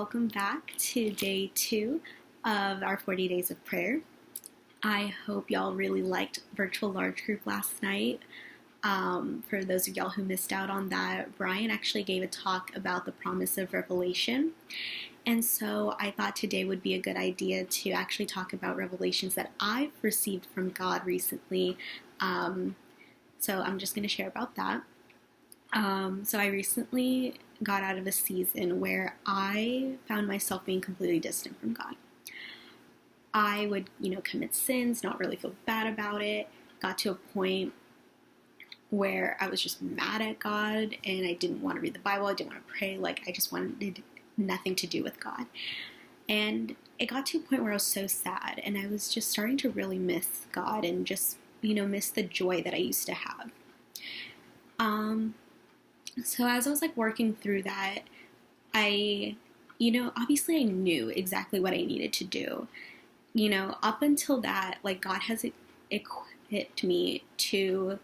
welcome back to day 2 of our 40 days of prayer. I hope y'all really liked virtual large group last night. For those of y'all who missed out on that, Brian actually gave a talk about the promise of revelation. And so I thought today would be a good idea to actually talk about revelations that I've received from God recently. So I'm just going to share about that. So I recently got out of a season where I found myself being completely distant from God. I would, commit sins, not really feel bad about it. Got to a point where I was just mad at God and I didn't want to read the Bible. I didn't want to pray. I just wanted nothing to do with God. And it got to a point where I was so sad and I was just starting to really miss God and just, miss the joy that I used to have. So as I was working through that, obviously I knew exactly what I needed to do. Up until that, God has equipped me to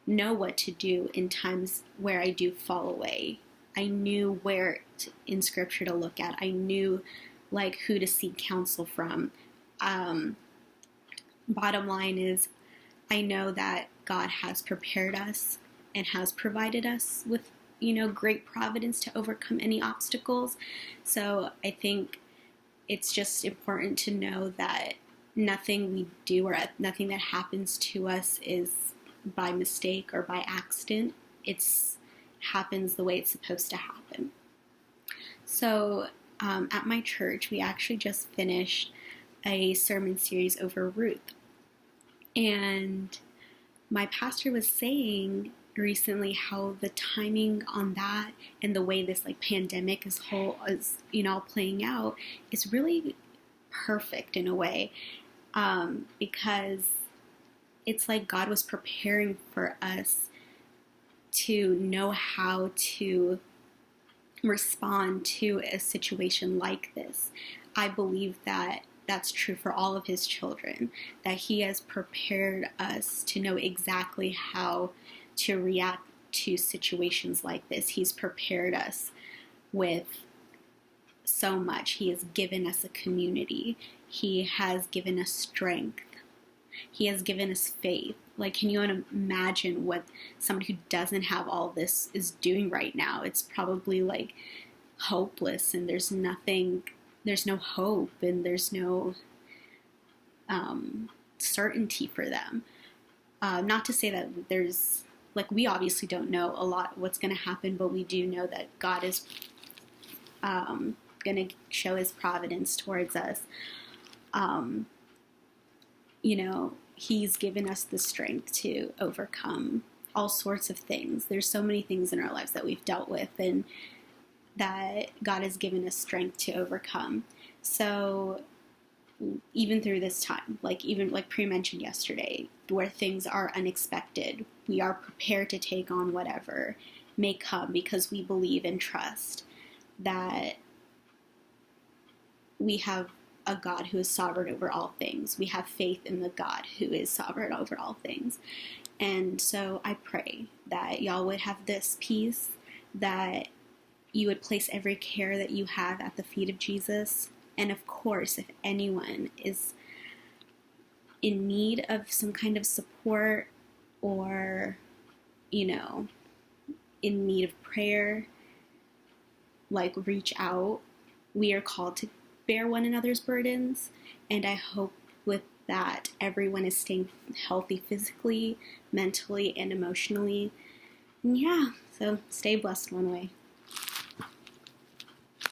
know what to do in times where I do fall away. I knew where in scripture to look at. I knew who to seek counsel from. Bottom line is, I know that God has prepared us and has provided us with, great providence to overcome any obstacles. So I think it's just important to know that nothing we do or nothing that happens to us is by mistake or by accident. It happens the way it's supposed to happen. So at my church, we actually just finished a sermon series over Ruth. And my pastor was saying recently how the timing on that and the way this pandemic is playing out is really perfect in a way, because it's God was preparing for us to know how to respond to a situation like this. I believe that that's true for all of his children, that he has prepared us to know exactly how to react to situations like this. He's prepared us with so much. He has given us a community. He has given us strength. He has given us faith. Can you imagine what somebody who doesn't have all this is doing right now? It's probably hopeless, and there's no hope, and there's no certainty for them. Not to say that there's, we obviously don't know a lot what's going to happen, but we do know that God is going to show his providence towards us. He's given us the strength to overcome all sorts of things. There's so many things in our lives that we've dealt with and that God has given us strength to overcome. So even through this time, even pre-mentioned yesterday, where things are unexpected, we are prepared to take on whatever may come because we believe and trust that we have a God who is sovereign over all things. We have faith in the God who is sovereign over all things. And so I pray that y'all would have this peace, that you would place every care that you have at the feet of Jesus. And of course, if anyone is in need of some kind of support or, in need of prayer, reach out. We are called to bear one another's burdens, and I hope with that everyone is staying healthy physically, mentally, and emotionally. And so stay blessed one way.